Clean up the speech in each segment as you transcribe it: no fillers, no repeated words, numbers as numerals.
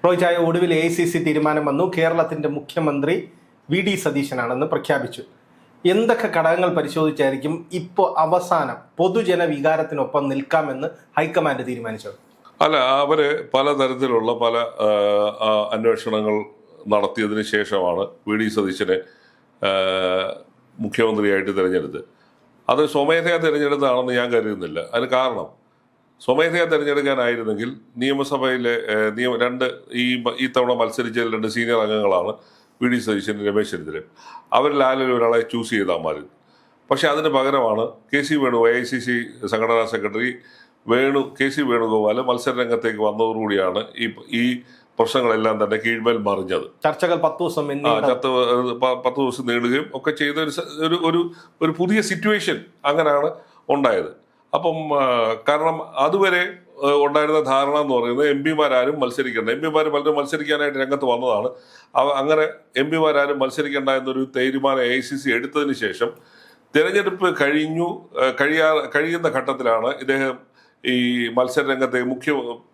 റോയ്ചായ ഒടുവിൽ AICC തീരുമാനം വന്നു. കേരളത്തിന്റെ മുഖ്യമന്ത്രി VD സതീശനാണെന്ന് പ്രഖ്യാപിച്ചു. എന്തൊക്കെ ഘടകങ്ങൾ പരിശോധിച്ചായിരിക്കും ഇപ്പോൾ അവസാനം പൊതുജന വികാരത്തിനൊപ്പം നിൽക്കാമെന്ന് ഹൈക്കമാൻഡ് തീരുമാനിച്ചത്? അല്ല, അവര് പലതരത്തിലുള്ള പല അന്വേഷണങ്ങൾ നടത്തിയതിന് ശേഷമാണ് VD സതീശനെ മുഖ്യമന്ത്രിയായിട്ട് തിരഞ്ഞെടുത്തത്. അത് സ്വമേധയാ തിരഞ്ഞെടുത്താണെന്ന് ഞാൻ കരുതുന്നില്ല. അതിന് കാരണം, സ്വമേധയാ തിരഞ്ഞെടുക്കാനായിരുന്നെങ്കിൽ നിയമസഭയിലെ ഈ തവണ മത്സരിച്ച 2 സീനിയർ അംഗങ്ങളാണ് VD സതീശനും രമേശ് ചെന്നിത്തലയും. അവരിൽ ആരെങ്കിലും ഒരാളെ ചൂസ് ചെയ്താൽ മതി. പക്ഷെ അതിന് പകരമാണ് KC വേണു, AICC സംഘടനാ സെക്രട്ടറി KC വേണുഗോപാൽ മത്സര രംഗത്തേക്ക് വന്നതോടുകൂടിയാണ് ഈ പ്രശ്നങ്ങളെല്ലാം തന്നെ കീഴ്മേൽ മറിഞ്ഞത്. ചർച്ചകൾ 10 ദിവസം നീളുകയും ഒക്കെ ചെയ്ത ഒരു പുതിയ സിറ്റുവേഷൻ അങ്ങനെയാണ് ഉണ്ടായത്. അപ്പം കാരണം അതുവരെ ഉണ്ടായിരുന്ന ധാരണ എന്ന് പറയുന്നത് MP-മാരും മത്സരിക്കേണ്ട, MP-മാർ പലരും മത്സരിക്കാനായിട്ട് രംഗത്ത് വന്നതാണ്. അങ്ങനെ MP-മാരും മത്സരിക്കേണ്ട എന്നൊരു തീരുമാനം AICC എടുത്തതിന് ശേഷം തിരഞ്ഞെടുപ്പ് കഴിയുന്ന ഘട്ടത്തിലാണ് ഇദ്ദേഹം ഈ മത്സര രംഗത്തെ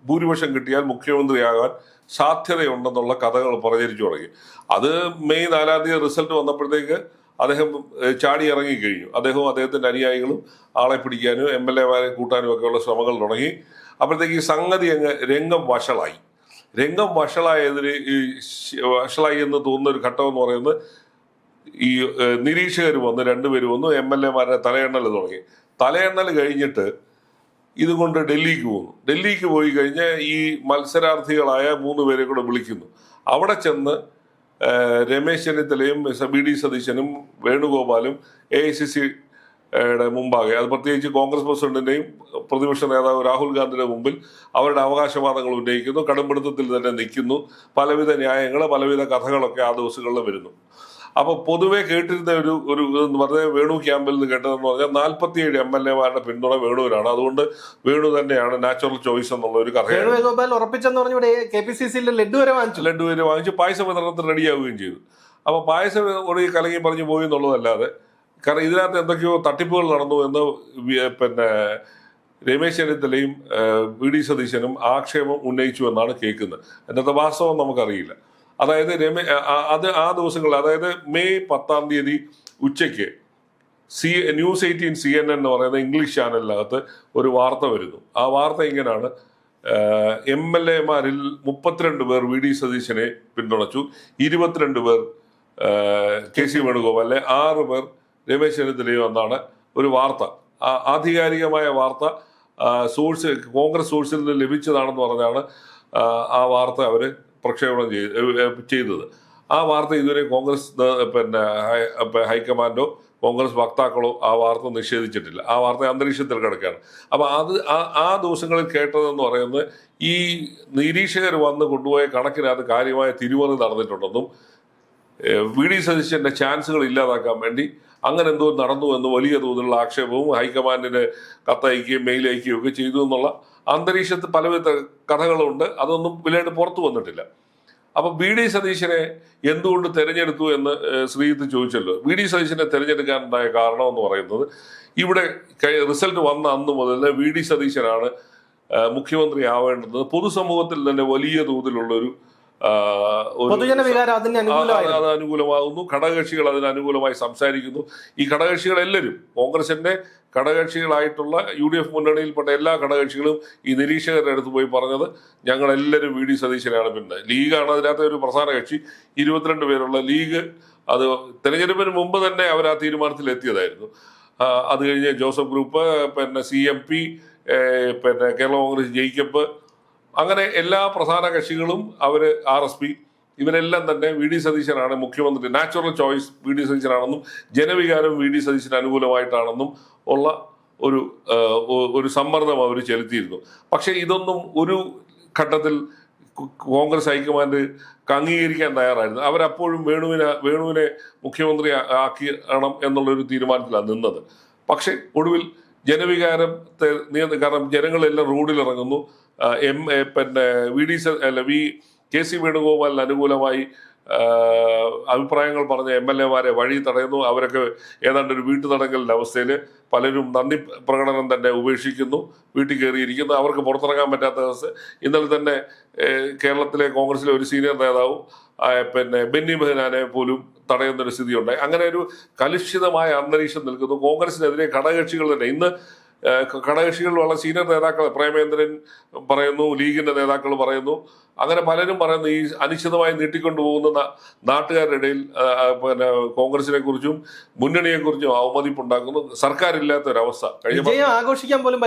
ഭൂരിപക്ഷം കിട്ടിയാൽ മുഖ്യമന്ത്രിയാകാൻ സാധ്യതയുണ്ടെന്നുള്ള കഥകൾ പ്രചരിച്ചു തുടങ്ങി. അത് മെയ് 4-ാം തീയതി റിസൾട്ട് വന്നപ്പോഴത്തേക്ക് അദ്ദേഹം ചാടി ഇറങ്ങിക്കഴിഞ്ഞു. അദ്ദേഹവും അദ്ദേഹത്തിന്റെ അനുയായികളും ആളെ പിടിക്കാനും MLA-മാരെ കൂട്ടാനും ഒക്കെയുള്ള ശ്രമങ്ങൾ തുടങ്ങി. അപ്പോഴത്തേക്ക് ഈ സംഗതി രംഗം വഷളായി എന്ന് തോന്നുന്ന ഒരു ഘട്ടം എന്ന് പറയുന്നത് ഈ നിരീക്ഷകർ വന്ന് 2 പേര് വന്നു, MLA-മാരുടെ തലയെണ്ണൽ തുടങ്ങി. തലയെണ്ണൽ കഴിഞ്ഞിട്ട് ഇതുകൊണ്ട് ഡൽഹിക്ക് പോയി കഴിഞ്ഞ് ഈ മത്സരാർത്ഥികളായ 3 പേരെ കൂടെ വിളിക്കുന്നു. അവിടെ ചെന്ന് രമേശ് ചെന്നിത്തലയും VD സതീശനും വേണുഗോപാലും AICC-യുടെ മുമ്പാകെ, അത് പ്രത്യേകിച്ച് കോൺഗ്രസ് പ്രസിഡന്റിന്റെയും പ്രതിപക്ഷ നേതാവ് രാഹുൽ ഗാന്ധിയുടെ മുമ്പിൽ അവരുടെ അവകാശവാദങ്ങൾ ഉന്നയിക്കുന്നു, കടുംപിടുത്തത്തിൽ തന്നെ നിൽക്കുന്നു. പലവിധ ന്യായങ്ങൾ, പലവിധ കഥകളൊക്കെ ആ ദിവസങ്ങളിൽ വരുന്നു. അപ്പൊ പൊതുവെ കേട്ടിരുന്ന ഒരു വെറുതെ വേണു ക്യാമ്പിൽ നിന്ന് കേട്ടതെന്ന് പറഞ്ഞാൽ 47 MLA-മാരുടെ പിന്തുണ വേണുവിനാണ്. അതുകൊണ്ട് വേണു തന്നെയാണ് നാച്ചുറൽ ചോയ്സ് എന്നുള്ള ഒരു കഥ. വേണുഗോപാൽ ഉറപ്പിച്ചെന്ന് പറഞ്ഞു KPCC-യിൽ ലഡ്ഡു വരെ വാങ്ങിച്ചു പായസ വിതരണത്തിന് റെഡിയാവുകയും ചെയ്തു. അപ്പൊ പായസം ഒരു കലങ്ങി പറഞ്ഞു പോയി എന്നുള്ളതല്ലാതെ, കാരണം ഇതിനകത്ത് എന്തൊക്കെയോ തട്ടിപ്പുകൾ നടന്നു എന്ന് രമേശ് ചെന്നിത്തലയും VD സതീശനും ആക്ഷേപം ഉന്നയിച്ചു എന്നാണ് കേൾക്കുന്നത്. എന്നത്തെ വാസ്തവം നമുക്കറിയില്ല. അതായത് ആ ദിവസങ്ങളിൽ, അതായത് മെയ് 10-ാം തീയതി ഉച്ചയ്ക്ക് News 18 CNN എന്ന് പറയുന്ന ഇംഗ്ലീഷ് ചാനലിനകത്ത് ഒരു വാർത്ത വരുന്നു. ആ വാർത്ത ഇങ്ങനെയാണ്: MLA-മാരിൽ 32 പേർ VD സതീശനെ പിന്തുണച്ചു, 22 പേർ KC വേണുഗോപാലിനെ, 6 പേർ രമേശ് ചെന്നിത്തലയും എന്നാണ് ഒരു വാർത്ത. ആധികാരികമായ വാർത്ത കോൺഗ്രസ് സോഴ്സിൽ നിന്ന് ലഭിച്ചതാണെന്ന് പറഞ്ഞാണ് ആ വാർത്ത അവര് പ്രക്ഷേപണം ചെയ്തത്. ആ വാർത്ത ഇതുവരെ കോൺഗ്രസ് ഹൈക്കമാൻഡോ കോൺഗ്രസ് വക്താക്കളോ ആ വാർത്ത നിഷേധിച്ചിട്ടില്ല. ആ വാർത്ത അന്തരീക്ഷത്തിൽ കിടക്കുകയാണ്. അപ്പൊ ആ ദിവസങ്ങളിൽ കേട്ടതെന്ന് പറയുന്നത്, ഈ നിരീക്ഷകർ വന്ന് കൊണ്ടുപോയ കണക്കിനകത്ത് കാര്യമായ തിരിമറി നടന്നിട്ടുണ്ടെന്നും VD സതീശന്റെ ചാൻസുകൾ ഇല്ലാതാക്കാൻ വേണ്ടി അങ്ങനെ എന്തോ നടന്നു എന്ന് വലിയ തോതിലുള്ള ആക്ഷേപവും ഹൈക്കമാൻഡിന് കത്തയക്കുകയും മെയിൽ അയക്കുകയും ഒക്കെ ചെയ്തു എന്നുള്ള അന്തരീക്ഷത്തിൽ പലവിധ കഥകളുണ്ട്. അതൊന്നും വിലയിട്ട് പുറത്തു വന്നിട്ടില്ല. അപ്പൊ VD സതീശനെ എന്തുകൊണ്ട് തെരഞ്ഞെടുത്തു എന്ന് ശ്രീജിത്ത് ചോദിച്ചല്ലോ. VD സതീശനെ തെരഞ്ഞെടുക്കാനുണ്ടായ കാരണം എന്ന് പറയുന്നത്, ഇവിടെ റിസൾട്ട് വന്ന അന്ന് മുതൽ VD സതീശനാണ് മുഖ്യമന്ത്രി ആവേണ്ടത്. പൊതുസമൂഹത്തിൽ തന്നെ വലിയ തോതിലുള്ളൊരു അത് അനുകൂലമാകുന്നു. ഘടകകക്ഷികൾ അതിന് അനുകൂലമായി സംസാരിക്കുന്നു. ഈ ഘടകകക്ഷികളെല്ലാവരും, കോൺഗ്രസിന്റെ ഘടകകക്ഷികളായിട്ടുള്ള UDF മുന്നണിയിൽപ്പെട്ട എല്ലാ ഘടകകക്ഷികളും ഈ നിരീക്ഷകരുടെ അടുത്ത് പോയി പറഞ്ഞത്, ഞങ്ങളെല്ലാവരും VD സതീശനാണ്. പിന്നെ ലീഗാണ് അതിനകത്ത് ഒരു പ്രധാന കക്ഷി. 22 പേരുള്ള ലീഗ് അത് തെരഞ്ഞെടുപ്പിന് മുമ്പ് തന്നെ അവർ ആ തീരുമാനത്തിൽ എത്തിയതായിരുന്നു. അത് കഴിഞ്ഞ് Joseph group, CMP, Kerala Congress ജയിക്കപ്പ്, അങ്ങനെ എല്ലാ പ്രധാന കക്ഷികളും, അവര് RSP, ഇവരെല്ലാം തന്നെ VD സതീശനാണ് മുഖ്യമന്ത്രി, നാച്ചുറൽ ചോയ്സ് VD സതീശനാണെന്നും ജനവികാരം VD സതീശന് അനുകൂലമായിട്ടാണെന്നും ഉള്ള ഒരു സമ്മർദ്ദം അവർ ചെലുത്തിയിരുന്നു. പക്ഷെ ഇതൊന്നും ഒരു ഘട്ടത്തിൽ കോൺഗ്രസ് ഹൈക്കമാൻഡ് അംഗീകരിക്കാൻ തയ്യാറായിരുന്നു. അവരപ്പോഴും വേണുവിനെ മുഖ്യമന്ത്രി ആക്കണം എന്നുള്ളൊരു തീരുമാനത്തിലാണ് നിന്നത്. പക്ഷെ ഒടുവിൽ ജനവികാരത്തെ കാരണം ജനങ്ങളെല്ലാം റോഡിലിറങ്ങുന്നു. KC വേണുഗോപാലിന് അനുകൂലമായി അഭിപ്രായങ്ങൾ പറഞ്ഞ MLA-മാരെ വഴി തടയുന്നു. അവരൊക്കെ ഏതാണ്ട് ഒരു വീട്ടുതടങ്കലിന്റെ അവസ്ഥയിൽ പലരും നന്ദി പ്രകടനം തന്നെ ഉപേക്ഷിക്കുന്നു, വീട്ടിൽ കയറിയിരിക്കുന്നു, അവർക്ക് പുറത്തിറങ്ങാൻ പറ്റാത്ത അവസ്ഥ. ഇന്നലെ തന്നെ കേരളത്തിലെ കോൺഗ്രസിലെ ഒരു സീനിയർ നേതാവും ബെന്നി ബെഹനാനെ പോലും തടയുന്നൊരു സ്ഥിതി ഉണ്ടായി. അങ്ങനെ ഒരു കലുഷിതമായ അന്തരീക്ഷം നിൽക്കുന്നു. കോൺഗ്രസിനെതിരെ ഘടകകക്ഷികൾ തന്നെ ഇന്ന് ഘടകകക്ഷികൾ വളരെ സീനിയർ നേതാക്കൾ പ്രേമേന്ദ്രൻ പറയുന്നു, ലീഗിന്റെ നേതാക്കൾ പറയുന്നു, അങ്ങനെ പലരും പറയുന്നു ഈ അനിശ്ചിതമായി നീട്ടിക്കൊണ്ടുപോകുന്ന നാട്ടുകാരുടെ ഇടയിൽ കോൺഗ്രസിനെ കുറിച്ചും മുന്നണിയെ കുറിച്ചും അവമതിപ്പുണ്ടാക്കുന്നു. സർക്കാരില്ലാത്ത ഒരവസ്ഥ, വിജയം ആഘോഷിക്കാൻ പോലും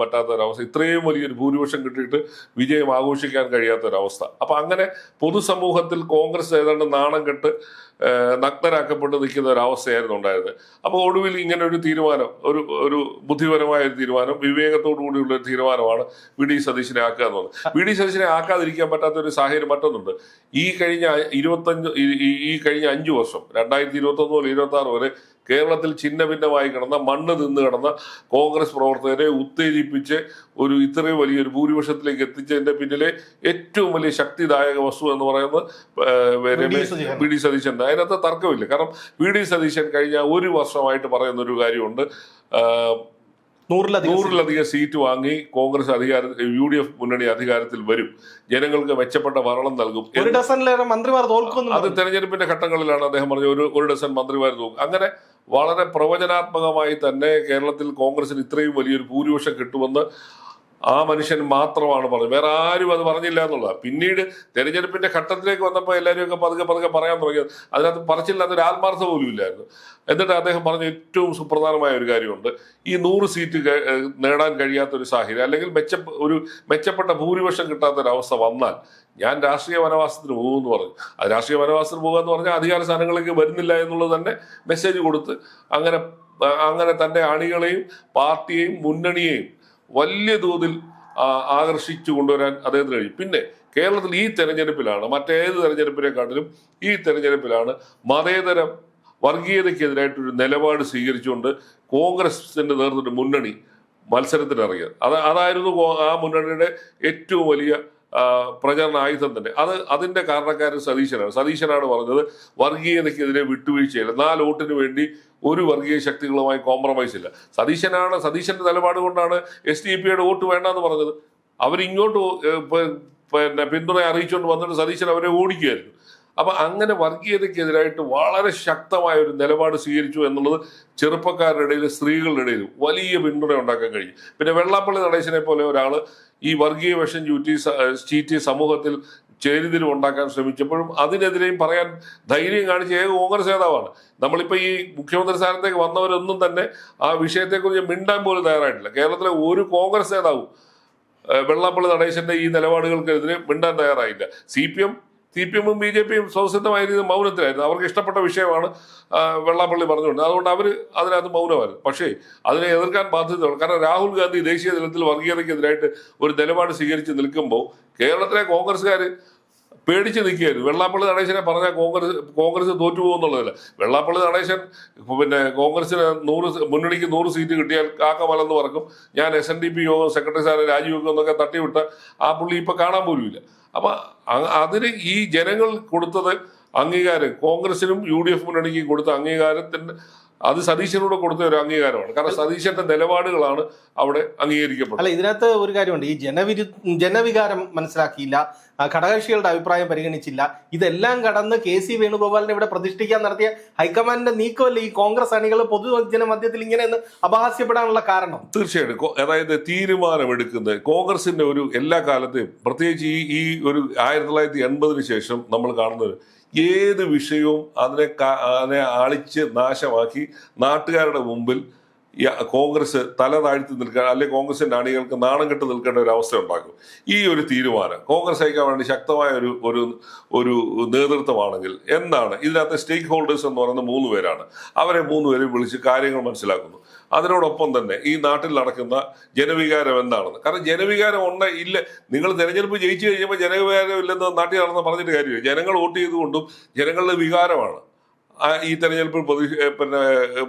പറ്റാത്ത ഒരവസ്ഥ, ഇത്രയും വലിയൊരു ഭൂരിപക്ഷം കിട്ടിയിട്ട് വിജയം ആഘോഷിക്കാൻ കഴിയാത്ത ഒരവസ്ഥ. അപ്പൊ അങ്ങനെ പൊതുസമൂഹത്തിൽ കോൺഗ്രസ് ഏതാണ്ട് നാണം കെട്ട് നഗ്നരാക്കപ്പെട്ട് നിൽക്കുന്ന ഒരവസ്ഥയായിരുന്നു ഉണ്ടായിരുന്നത്. അപ്പോൾ ഒടുവിൽ ഇങ്ങനെ ഒരു തീരുമാനം, ഒരു ബുദ്ധിപരമായ ഒരു തീരുമാനം, വിവേകത്തോടു കൂടിയുള്ള ഒരു തീരുമാനമാണ് വി.ഡി. സതീശനെ ആക്കുക എന്നുള്ളത്. വി.ഡി. സതീശനെ ആക്കാതിരിക്കാൻ പറ്റാത്ത ഒരു സാഹചര്യം മറ്റൊന്നുണ്ട്. ഈ കഴിഞ്ഞ 5 വർഷം 2021 മുതൽ 2026 വരെ കേരളത്തിൽ ഛിന്ന ഭിന്നമായി കിടന്ന, മണ്ണ് തിന്ന് കിടന്ന കോൺഗ്രസ് പ്രവർത്തകരെ ഉത്തേജിപ്പിച്ച് ഇത്രയും വലിയൊരു ഭൂരിപക്ഷത്തിലേക്ക് എത്തിച്ചതിന്റെ പിന്നിലെ ഏറ്റവും വലിയ ശക്തിദായക വസ്തു എന്ന് പറയുന്നത് വി.ഡി. സതീശൻ. അതിനകത്ത് തർക്കമില്ല. കാരണം വി.ഡി. സതീശൻ കഴിഞ്ഞ 1 വർഷമായിട്ട് പറയുന്ന ഒരു കാര്യമുണ്ട്, 100-ലധികം സീറ്റ് വാങ്ങി കോൺഗ്രസ് UDF മുന്നണി അധികാരത്തിൽ വരും, ജനങ്ങൾക്ക് മെച്ചപ്പെട്ട ഭരണം നൽകും. അത് തെരഞ്ഞെടുപ്പിന്റെ ഘട്ടങ്ങളിലാണ് അദ്ദേഹം പറഞ്ഞ 1 ഡസൻ മന്ത്രിമാർ തോക്കും. അങ്ങനെ വളരെ പ്രവചനാത്മകമായി തന്നെ കേരളത്തിൽ കോൺഗ്രസിന് ഇത്രയും വലിയൊരു ഭൂരിപക്ഷം കിട്ടുമെന്ന് ആ മനുഷ്യൻ മാത്രമാണ് പറഞ്ഞത്. വേറെ ആരും അത് പറഞ്ഞില്ല എന്നുള്ളതാണ്. പിന്നീട് തെരഞ്ഞെടുപ്പിന്റെ ഘട്ടത്തിലേക്ക് വന്നപ്പോൾ എല്ലാവരും ഒക്കെ പതുക്കെ പറയാൻ തുടങ്ങിയത്. അതിനകത്ത് പറച്ചില്ലാത്തൊരു ആത്മാർത്ഥത പോലും ഇല്ലായിരുന്നു. എന്നിട്ട് അദ്ദേഹം പറഞ്ഞ ഏറ്റവും സുപ്രധാനമായ ഒരു കാര്യമുണ്ട്, ഈ 100 സീറ്റ് നേടാൻ കഴിയാത്തൊരു സാഹചര്യം, അല്ലെങ്കിൽ മെച്ചപ്പെട്ട ഭൂരിപക്ഷം കിട്ടാത്തൊരവസ്ഥ വന്നാൽ ഞാൻ രാഷ്ട്രീയ വനവാസത്തിന് പോകുമെന്ന് പറഞ്ഞു. അത് രാഷ്ട്രീയ വനവാസത്തിന് പോകുക എന്ന് പറഞ്ഞാൽ അധികാര സ്ഥാനങ്ങളിലേക്ക് വരുന്നില്ല എന്നുള്ളത് തന്നെ മെസ്സേജ് കൊടുത്ത് അങ്ങനെ തന്റെ അണികളെയും പാർട്ടിയെയും മുന്നണിയെയും വലിയ തോതിൽ ആകർഷിച്ചു കൊണ്ടുവരാൻ അദ്ദേഹത്തിന് കഴിയും. പിന്നെ കേരളത്തിൽ ഈ തെരഞ്ഞെടുപ്പിലാണ്, മറ്റേത് തെരഞ്ഞെടുപ്പിനെക്കാട്ടിലും ഈ തെരഞ്ഞെടുപ്പിലാണ് മതേതര വർഗീയതയ്ക്കെതിരായിട്ടൊരു നിലപാട് സ്വീകരിച്ചുകൊണ്ട് കോൺഗ്രസിന്റെ നേതൃത്വ മുന്നണി മത്സരത്തിനിറങ്ങിയത്. അതായിരുന്നു ആ മുന്നണിയുടെ ഏറ്റവും വലിയ പ്രചരണ ആയുധം തന്നെ. അതിന്റെ കാരണക്കാരൻ സതീശനാണ് പറഞ്ഞത് വർഗീയതയ്ക്കെതിരെ വിട്ടുവീഴ്ചയില്ല, 4 വോട്ടിന് വേണ്ടി ഒരു വർഗീയ ശക്തികളുമായി കോംപ്രമൈസ് ഇല്ല. സതീശന്റെ നിലപാട് കൊണ്ടാണ് SDP-യുടെ വോട്ട് വേണ്ടെന്ന് പറഞ്ഞത്. അവരിങ്ങോട്ട് പിന്തുണ അറിയിച്ചുകൊണ്ട് വന്നിട്ട് സതീശൻ അവരെ ഓടിക്കുകയായിരുന്നു. അപ്പൊ അങ്ങനെ വർഗീയതയ്ക്കെതിരായിട്ട് വളരെ ശക്തമായ ഒരു നിലപാട് സ്വീകരിച്ചു എന്നുള്ളത് ചെറുപ്പക്കാരുടെ ഇടയിൽ, സ്ത്രീകളുടെ ഇടയിൽ വലിയ പിന്തുണ ഉണ്ടാക്കാൻ കഴിയും. പിന്നെ വെള്ളാപ്പള്ളി നടേശനെ പോലെ ഒരാൾ ഈ വർഗീയ വിഷം ചീറ്റി സമൂഹത്തിൽ ചേരിതിരിവ് ഉണ്ടാക്കാൻ ശ്രമിച്ചപ്പോഴും അതിനെതിരെയും പറയാൻ ധൈര്യം കാണിച്ച ഏക കോൺഗ്രസ് നേതാവാണ്. നമ്മളിപ്പോൾ ഈ മുഖ്യമന്ത്രി സ്ഥാനത്തേക്ക് വന്നവരൊന്നും തന്നെ ആ വിഷയത്തെക്കുറിച്ച് മിണ്ടാൻ പോലും തയ്യാറായിട്ടില്ല. കേരളത്തിലെ ഒരു കോൺഗ്രസ് നേതാവും വെള്ളാപ്പള്ളി നടേശന്റെ ഈ നിലപാടുകൾക്കെതിരെ മിണ്ടാൻ തയ്യാറായില്ല. CPM-ഉം BJP-യും സ്വതസിദ്ധമായിരുന്ന മൗനത്തിലായിരുന്നു. അവർക്ക് ഇഷ്ടപ്പെട്ട വിഷയമാണ് വെള്ളാപ്പള്ളി പറഞ്ഞുകൊണ്ട്, അതുകൊണ്ട് അവർ അതിനകത്ത് മൗനമായിരുന്നു. പക്ഷേ അതിനെ എതിർക്കാൻ ബാധ്യതയുള്ളൂ. കാരണം രാഹുൽ ഗാന്ധി ദേശീയ തലത്തിൽ വർഗീയതയ്ക്കെതിരായിട്ട് ഒരു നിലപാട് സ്വീകരിച്ച് നിൽക്കുമ്പോൾ കേരളത്തിലെ കോൺഗ്രസ്സുകാർ പേടിച്ച് നിൽക്കുകയായിരുന്നു. വെള്ളാപ്പള്ളി നടേശനെ പറഞ്ഞാൽ കോൺഗ്രസ് തോറ്റുപോകുന്നുള്ളതല്ല. വെള്ളാപ്പള്ളി നടേശൻ കോൺഗ്രസിന് മുന്നണിക്ക് 100 സീറ്റ് കിട്ടിയാൽ കാക്കമലെന്ന് പറക്കും, ഞാൻ SNDP യോഗം സെക്രട്ടറി സ്ഥാനം രാജിവെക്കും എന്നൊക്കെ തട്ടിവിട്ട ആ പുള്ളി ഇപ്പൊ കാണാൻ പോലുമില്ല. അപ്പൊ അതിന് ഈ ജനങ്ങൾ കൊടുത്തത് അംഗീകാരം, കോൺഗ്രസിനും UDF മുന്നണിക്കും കൊടുത്ത അംഗീകാരത്തിന്റെ അത് സതീശനോട് കൊടുത്ത ഒരു അംഗീകാരമാണ്. കാരണം സതീശന്റെ നിലപാടുകളാണ് അവിടെ അംഗീകരിക്കപ്പെട്ടത്. അല്ല, ഇതിനകത്ത് ഒരു കാര്യമുണ്ട്, ഈ ജനവികാരം മനസ്സിലാക്കിയില്ല, ഘടകകക്ഷികളുടെ അഭിപ്രായം പരിഗണിച്ചില്ല, ഇതെല്ലാം കടന്ന് KC വേണുഗോപാലിനെ ഇവിടെ പ്രതിഷ്ഠിക്കാൻ നടത്തിയ ഹൈക്കമാൻഡിന്റെ നീക്കമല്ലേ ഈ കോൺഗ്രസ് അണികൾ പൊതുജനമധ്യത്തിൽ ഇങ്ങനെ അപഹാസ്യപ്പെടാനുള്ള കാരണം? തീർച്ചയായിട്ടും. അതായത് തീരുമാനമെടുക്കുന്നത് കോൺഗ്രസിന്റെ എല്ലാ കാലത്തെയും, പ്രത്യേകിച്ച് ഈ 1980 ശേഷം നമ്മൾ കാണുന്നത് ഏത് വിഷയവും അതിനെ ആളിച്ച് നാശമാക്കി നാട്ടുകാരുടെ മുമ്പിൽ കോൺഗ്രസ് തല താഴ്ത്തി നിൽക്കാൻ, അല്ലെങ്കിൽ കോൺഗ്രസിന്റെ അണികൾക്ക് നാണം കെട്ട് നിൽക്കേണ്ട ഒരു അവസ്ഥ ഉണ്ടാക്കും. ഈ ഒരു തീരുമാനം കോൺഗ്രസ് അയക്കാൻ വേണ്ടി ശക്തമായ ഒരു നേതൃത്വമാണെങ്കിൽ എന്താണ് ഇതിനകത്ത് സ്റ്റേക്ക് ഹോൾഡേഴ്സ് എന്ന് പറയുന്ന 3 പേരാണ്. അവരെ 3 പേരെയും വിളിച്ച് കാര്യങ്ങൾ മനസ്സിലാക്കുന്നു. അതിനോടൊപ്പം തന്നെ ഈ നാട്ടിൽ നടക്കുന്ന ജനവികാരം എന്താണെന്ന്, കാരണം ജനവികാരം ഇല്ല. നിങ്ങൾ തെരഞ്ഞെടുപ്പ് ജയിച്ചു കഴിഞ്ഞപ്പോൾ ജനവികാരം ഇല്ലെന്ന് നാട്ടിൽ നടന്ന് പറഞ്ഞിട്ട് കാര്യമില്ല. ജനങ്ങൾ വോട്ട് ചെയ്തുകൊണ്ടും ജനങ്ങളുടെ വികാരമാണ് ഈ തെരഞ്ഞെടുപ്പിൽ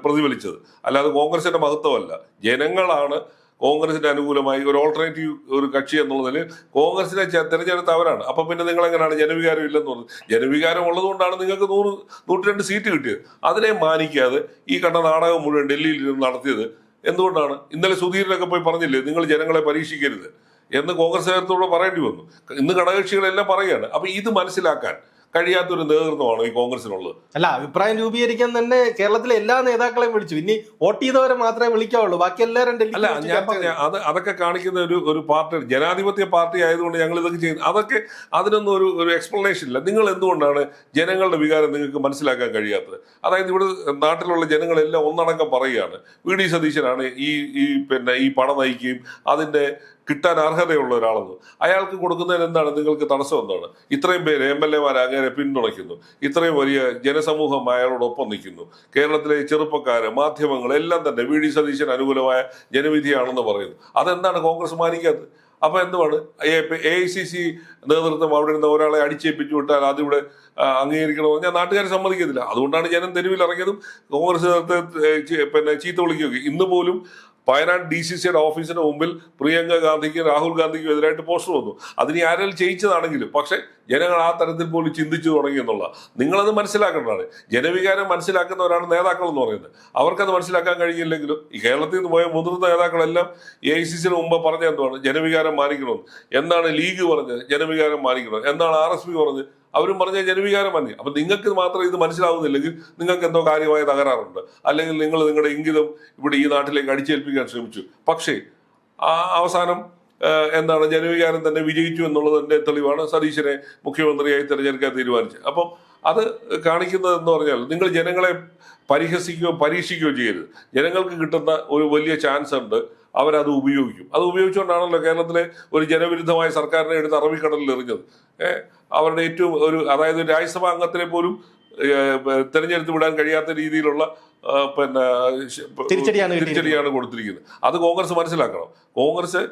പ്രതിഫലിച്ചത്, അല്ലാതെ കോൺഗ്രസിന്റെ മഹത്വമല്ല. ജനങ്ങളാണ് കോൺഗ്രസിന് അനുകൂലമായി ഒരു ഓൾട്ടർനേറ്റീവ് ഒരു കക്ഷി എന്നുള്ളതിൽ കോൺഗ്രസിനെ തെരഞ്ഞെടുത്ത അവരാണ്. അപ്പൊ പിന്നെ നിങ്ങൾ എങ്ങനെയാണ് ജനവികാരം ഇല്ലെന്ന് പറഞ്ഞത്? ജനവികാരം ഉള്ളതുകൊണ്ടാണ് നിങ്ങൾക്ക് 102 സീറ്റ് കിട്ടിയത്. അതിനെ മാനിക്കാതെ ഈ കണ്ട നാടകം മുഴുവൻ ഡൽഹിയിൽ ഇരുന്ന് നടത്തിയത് എന്തുകൊണ്ടാണ്? ഇന്നലെ സുധീരനൊക്കെ പോയി പറഞ്ഞില്ലേ നിങ്ങൾ ജനങ്ങളെ പരീക്ഷിക്കരുത് എന്ന് കോൺഗ്രസ് നേതൃത്വത്തോട് പറയേണ്ടി വന്നു. ഇന്ന് ഘടകകക്ഷികളെല്ലാം പറയുകയാണ്. അപ്പൊ ഇത് മനസ്സിലാക്കാൻ കഴിയാത്തൊരു നേതൃത്വമാണ് ഈ കോൺഗ്രസിനുള്ളത്. അല്ല, അഭിപ്രായം രൂപീകരിക്കാൻ തന്നെ കേരളത്തിലെ എല്ലാ നേതാക്കളെയും വിളിച്ചു. ഇനി വോട്ട് ചെയ്തവരെ മാത്രമേ വിളിക്കാവുള്ളൂ, ബാക്കി എല്ലാവരും അല്ല. ഞാൻ പറഞ്ഞ അതൊക്കെ കാണിക്കുന്ന ഒരു പാർട്ടി, ജനാധിപത്യ പാർട്ടി ആയതുകൊണ്ട് ഞങ്ങൾ ഇതൊക്കെ ചെയ്യുന്നത്. അതൊക്കെ അതിനൊന്നും ഒരു എക്സ്പ്ലനേഷൻ ഇല്ല. നിങ്ങൾ എന്തുകൊണ്ടാണ് ജനങ്ങളുടെ വികാരം നിങ്ങൾക്ക് മനസ്സിലാക്കാൻ കഴിയാത്തത്? അതായത് ഇവിടെ നാട്ടിലുള്ള ജനങ്ങളെല്ലാം ഒന്നടങ്കം പറയുകയാണ് വി.ഡി. സതീശനാണ് ഈ പണം നയിക്കുകയും അതിന്റെ കിട്ടാൻ അർഹതയുള്ള ഒരാളെന്ന്. അയാൾക്ക് കൊടുക്കുന്നതിന് എന്താണ് നിങ്ങൾക്ക് തടസ്സം? എന്താണ്? ഇത്രയും പേര് MLA-മാർ അങ്ങനെ പിന്തുണയ്ക്കുന്നു, ഇത്രയും വലിയ ജനസമൂഹം അയാളോടൊപ്പം നിൽക്കുന്നു, കേരളത്തിലെ ചെറുപ്പക്കാര്, മാധ്യമങ്ങൾ എല്ലാം തന്നെ വി.ഡി. സതീശൻ അനുകൂലമായ ജനവിധിയാണെന്ന് പറയുന്നു. അതെന്താണ് കോൺഗ്രസ് മാനിക്കാത്തത്? അപ്പൊ എന്തുവാണ് AICC നേതൃത്വം അവിടെ നിന്ന് ഒരാളെ അടിച്ചേൽപ്പിച്ചു വിട്ടാൽ അതിവിടെ അംഗീകരിക്കണമെന്ന് ഞാൻ നാട്ടുകാരെ സമ്മതിക്കത്തില്ല. അതുകൊണ്ടാണ് ജനം തെരുവിൽ ഇറങ്ങിയതും കോൺഗ്രസ് നേതൃത്വത്തെ ചീത്ത വിളിക്കുകയും. ഇന്ന് പോലും വയനാട് DCCയുടെ ഓഫീസിന് മുമ്പിൽ പ്രിയങ്ക ഗാന്ധിക്കും രാഹുൽ ഗാന്ധിക്കും എതിരായിട്ട് പോസ്റ്റർ വന്നു. അതിന് ആരെങ്കിലും ചെയ്യിച്ചതാണെങ്കിലും പക്ഷെ ജനങ്ങൾ ആ തരത്തിൽ പോലും ചിന്തിച്ചു തുടങ്ങി എന്നുള്ള നിങ്ങളത് മനസ്സിലാക്കേണ്ടതാണ്. ജനവികാരം മനസ്സിലാക്കുന്നവരാണ് നേതാക്കൾ എന്ന് പറയുന്നത്. അവർക്കത് മനസ്സിലാക്കാൻ കഴിയില്ലെങ്കിലും ഈ കേരളത്തിൽ നിന്ന് പോയ മുതിർന്ന നേതാക്കളെല്ലാം AICCന് മുമ്പ് പറഞ്ഞ എന്താണ് ജനവികാരം മാനിക്കണമെന്ന്. എന്താണ് ലീഗ് പറഞ്ഞത്? ജനവികാരം മാനിക്കണം. എന്താണ് RSP പറഞ്ഞത്? അവരും പറഞ്ഞ ജനവികാരം മതി. അപ്പൊ നിങ്ങൾക്ക് മാത്രം ഇത് മനസ്സിലാവുന്നില്ലെങ്കിൽ നിങ്ങൾക്ക് എന്തോ കാര്യമായ തകരാറുണ്ട്, അല്ലെങ്കിൽ നിങ്ങൾ നിങ്ങളുടെ ഇംഗിതം ഇവിടെ ഈ നാട്ടിലേക്ക് അടിച്ചേൽപ്പിക്കാൻ ശ്രമിച്ചു. പക്ഷേ അവസാനം എന്താണ് ജനവികാരം തന്നെ വിജയിച്ചു എന്നുള്ളതിന്റെ തെളിവാണ് സതീശനെ മുഖ്യമന്ത്രിയായി തെരഞ്ഞെടുക്കാൻ തീരുമാനിച്ചത്. അപ്പം അത് കാണിക്കുന്നത് എന്ന് പറഞ്ഞാൽ നിങ്ങൾ ജനങ്ങളെ പരിഹസിക്കുകയോ പരീക്ഷിക്കുകയോ ചെയ്യരുത്. ജനങ്ങൾക്ക് കിട്ടുന്ന ഒരു വലിയ ചാൻസ് ഉണ്ട്, അവരത് ഉപയോഗിക്കും. അത് ഉപയോഗിച്ചുകൊണ്ടാണല്ലോ കേരളത്തിലെ ഒരു ജനവിരുദ്ധമായ സർക്കാരിനെ എടുത്ത് അറബിക്കടലിൽ എറിഞ്ഞത്. അവരുടെ ഏറ്റവും അതായത് രാജ്യസഭാ അംഗത്തിനെ പോലും തെരഞ്ഞെടുത്ത് വിടാൻ കഴിയാത്ത രീതിയിലുള്ള തിരിച്ചടിയാണ് കൊടുത്തിരിക്കുന്നത്. അത് കോൺഗ്രസ് മനസ്സിലാക്കണം. കോൺഗ്രസ്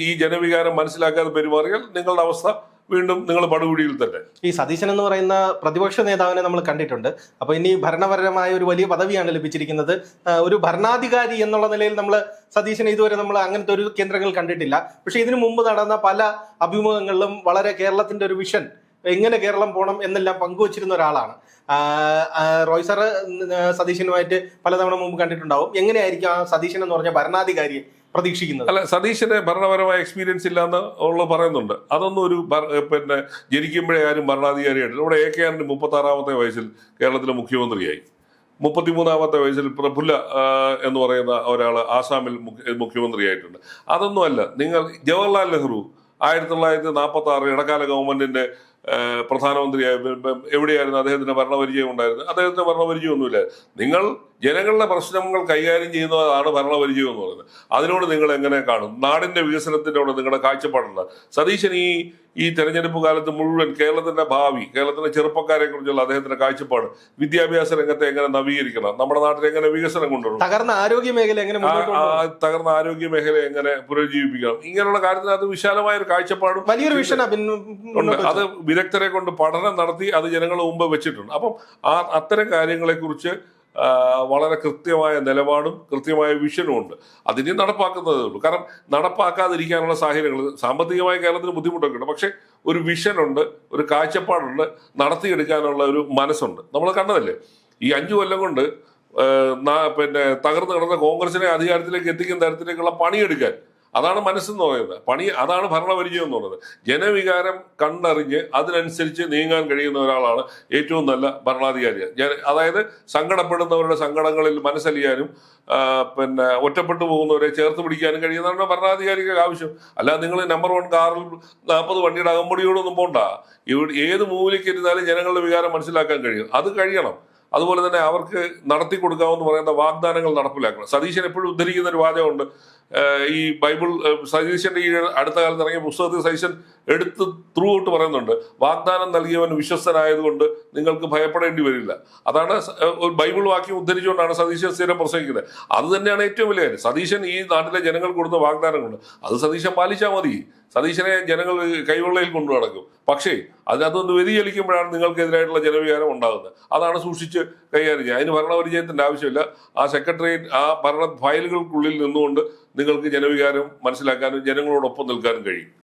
ഈ ജനവികാരം മനസ്സിലാക്കാതെ പെരുമാറിയാൽ നിങ്ങളുടെ അവസ്ഥ വീണ്ടും നിങ്ങൾ പടുകുഴിയിൽ തന്നെ. ഈ സതീശൻ എന്ന് പറയുന്ന പ്രതിപക്ഷ നേതാവിനെ നമ്മൾ കണ്ടിട്ടുണ്ട്. അപ്പൊ ഇനി ഭരണപരമായ ഒരു വലിയ പദവിയാണ് ലഭിച്ചിരിക്കുന്നത്. ഒരു ഭരണാധികാരി എന്നുള്ള നിലയിൽ നമ്മൾ സതീശനെ ഇതുവരെ നമ്മൾ അങ്ങനത്തെ ഒരു കേന്ദ്രങ്ങൾ കണ്ടിട്ടില്ല. പക്ഷെ ഇതിനു മുമ്പ് നടന്ന പല അഭിമുഖങ്ങളിലും വളരെ കേരളത്തിന്റെ ഒരു വിഷൻ, എങ്ങനെ കേരളം പോകണം എന്നെല്ലാം പങ്കുവച്ചിരുന്ന ഒരാളാണ്. റോയ് സാറ് സതീശനുമായിട്ട് പലതവണ മുമ്പ് കണ്ടിട്ടുണ്ടാവും. എങ്ങനെയായിരിക്കും ആ സതീശൻ എന്ന് പറഞ്ഞ ഭരണാധികാരിയെ പ്രതീക്ഷിക്കുന്നത്? അല്ല, സതീശന് ഭരണപരമായ എക്സ്പീരിയൻസ് ഇല്ലാന്ന് പറയുന്നുണ്ട്. അതൊന്നും ഒരു ജനിക്കുമ്പോഴേ ആരും ഭരണാധികാരിയായിട്ട്. ഇവിടെ AK ആന്റണി 36-ാമത്തെ വയസ്സിൽ കേരളത്തിലെ മുഖ്യമന്ത്രിയായി. 33-ാമത്തെ വയസ്സിൽ പ്രഫുല്ല എന്ന് പറയുന്ന ഒരാൾ ആസാമിൽ മുഖ്യമന്ത്രിയായിട്ടുണ്ട്. അതൊന്നുമല്ല. നിങ്ങൾ ജവഹർലാൽ നെഹ്റു 1946 ഇടക്കാല ഗവൺമെന്റിന്റെ പ്രധാനമന്ത്രിയായ എവിടെയായിരുന്നു അദ്ദേഹത്തിന്റെ ഭരണപരിചയം ഉണ്ടായിരുന്നത്? അദ്ദേഹത്തിന്റെ ഭരണപരിചയമൊന്നുമില്ല. നിങ്ങൾ ജനങ്ങളുടെ പ്രശ്നങ്ങൾ കൈകാര്യം ചെയ്യുന്നതാണ് ഭരണപരിചയം എന്ന് പറയുന്നത്. അതിനോട് നിങ്ങൾ എങ്ങനെ കാണും? നാടിന്റെ വികസനത്തിനോട് നിങ്ങളുടെ കാഴ്ചപ്പാടുണ്ട്. സതീശൻ ഈ തെരഞ്ഞെടുപ്പ് കാലത്ത് മുഴുവൻ കേരളത്തിന്റെ ഭാവി, കേരളത്തിലെ ചെറുപ്പക്കാരെ കുറിച്ചുള്ള അദ്ദേഹത്തിന്റെ കാഴ്ചപ്പാട്, വിദ്യാഭ്യാസ രംഗത്തെ എങ്ങനെ നവീകരിക്കണം, നമ്മുടെ നാട്ടിൽ എങ്ങനെ വികസനം കൊണ്ടുവരണം, തകർന്ന ആരോഗ്യ മേഖല എങ്ങനെ പുനരുജ്ജീവിപ്പിക്കണം, ഇങ്ങനെയുള്ള കാര്യത്തിനകത്ത് വിശാലമായ ഒരു കാഴ്ചപ്പാടും വലിയൊരു ഉണ്ട്. അത് വിദഗ്ധരെ കൊണ്ട് പഠനം നടത്തി അത് ജനങ്ങളുടെ മുമ്പ് വെച്ചിട്ടുണ്ട്. അപ്പം അത്തരം കാര്യങ്ങളെ കുറിച്ച് വളരെ കൃത്യമായ നിലപാടും കൃത്യമായ വിഷനും ഉണ്ട്. അതിനെ നടപ്പാക്കുന്നതേ ഉള്ളൂ. കാരണം നടപ്പാക്കാതിരിക്കാനുള്ള സാഹചര്യങ്ങൾ സാമ്പത്തികമായി കേരളത്തിന് ബുദ്ധിമുട്ടൊക്കെ ഉണ്ട്. പക്ഷെ ഒരു വിഷനുണ്ട്, ഒരു കാഴ്ചപ്പാടുണ്ട്, നടത്തിയെടുക്കാനുള്ള ഒരു മനസ്സുണ്ട്. നമ്മൾ കണ്ടതല്ലേ ഈ 5 കൊല്ലം കൊണ്ട് തകർന്നു കിടന്ന കോൺഗ്രസിനെ അധികാരത്തിലേക്ക് എത്തിക്കുന്ന തരത്തിലേക്കുള്ള പണിയെടുക്കാൻ. അതാണ് മനസ്സെന്ന് പറയുന്നത്. അതാണ് ഭരണപരിചയം എന്ന് പറയുന്നത്. ജനവികാരം കണ്ടറിഞ്ഞ് അതിനനുസരിച്ച് നീങ്ങാൻ കഴിയുന്ന ഒരാളാണ് ഏറ്റവും നല്ല ഭരണാധികാരി. അതായത് സങ്കടപ്പെടുന്നവരുടെ സങ്കടങ്ങളിൽ മനസ്സലിയാനും ഒറ്റപ്പെട്ടു പോകുന്നവരെ ചേർത്ത് പിടിക്കാനും കഴിയുന്നതാണ് ഭരണാധികാരിക്ക് ആവശ്യം. അല്ലാതെ നിങ്ങൾ നമ്പർ 1 കാറിൽ 40 വണ്ടിയുടെ അകമ്പടിയോടൊന്നും പോണ്ട. ഏത് മൂലയ്ക്ക് ഇരുന്നാലും ജനങ്ങളുടെ വികാരം മനസ്സിലാക്കാൻ കഴിയും. അത് കഴിയണം. അതുപോലെ തന്നെ അവർക്ക് നടത്തി കൊടുക്കാമെന്ന് പറയുന്ന വാഗ്ദാനങ്ങൾ നടപ്പിലാക്കണം. സതീശൻ എപ്പോഴും ഉദ്ധരിക്കുന്ന ഒരു വാചകമുണ്ട്. ഈ ബൈബിൾ സതീശന്റെ ഈ അടുത്ത കാലത്ത് ഇറങ്ങിയ പുസ്തകത്തിൽ സതീശൻ എടുത്ത് ത്രൂ ഔട്ട് പറയുന്നുണ്ട്, വാഗ്ദാനം നൽകിയവൻ വിശ്വസ്തനായതുകൊണ്ട് നിങ്ങൾക്ക് ഭയപ്പെടേണ്ടി വരില്ല. അതാണ് ഒരു ബൈബിൾ വാക്യം ഉദ്ധരിച്ചുകൊണ്ടാണ് സതീശൻ സ്ഥിരം പ്രസംഗിക്കുന്നത്. അത് തന്നെയാണ് ഏറ്റവും വലിയ കാര്യം. സതീശൻ ഈ നാട്ടിലെ ജനങ്ങൾ കൊടുത്ത വാഗ്ദാനങ്ങളുണ്ട്, അത് സതീശൻ പാലിച്ചാൽ മതി. സതീശനെ ജനങ്ങൾ കൈവെള്ളയിൽ കൊണ്ടു നടക്കും. പക്ഷേ അതിനകത്തൊന്ന് വ്യതിചലിക്കുമ്പോഴാണ് നിങ്ങൾക്കെതിരായിട്ടുള്ള ജനവികാരം ഉണ്ടാകുന്നത്. അതാണ് സൂക്ഷിച്ച് കൈകാര്യം ചെയ്യുക. അതിന് ഭരണപരിചയത്തിന്റെ ആവശ്യമില്ല. ആ സെക്രട്ടേറിയറ്റ് ആ ഭരണ ഫയലുകൾക്കുള്ളിൽ നിന്നുകൊണ്ട് നിങ്ങൾക്ക് ജനവികാരം മനസ്സിലാക്കാനും ജനങ്ങളോടൊപ്പം നിൽക്കാനും കഴിയും.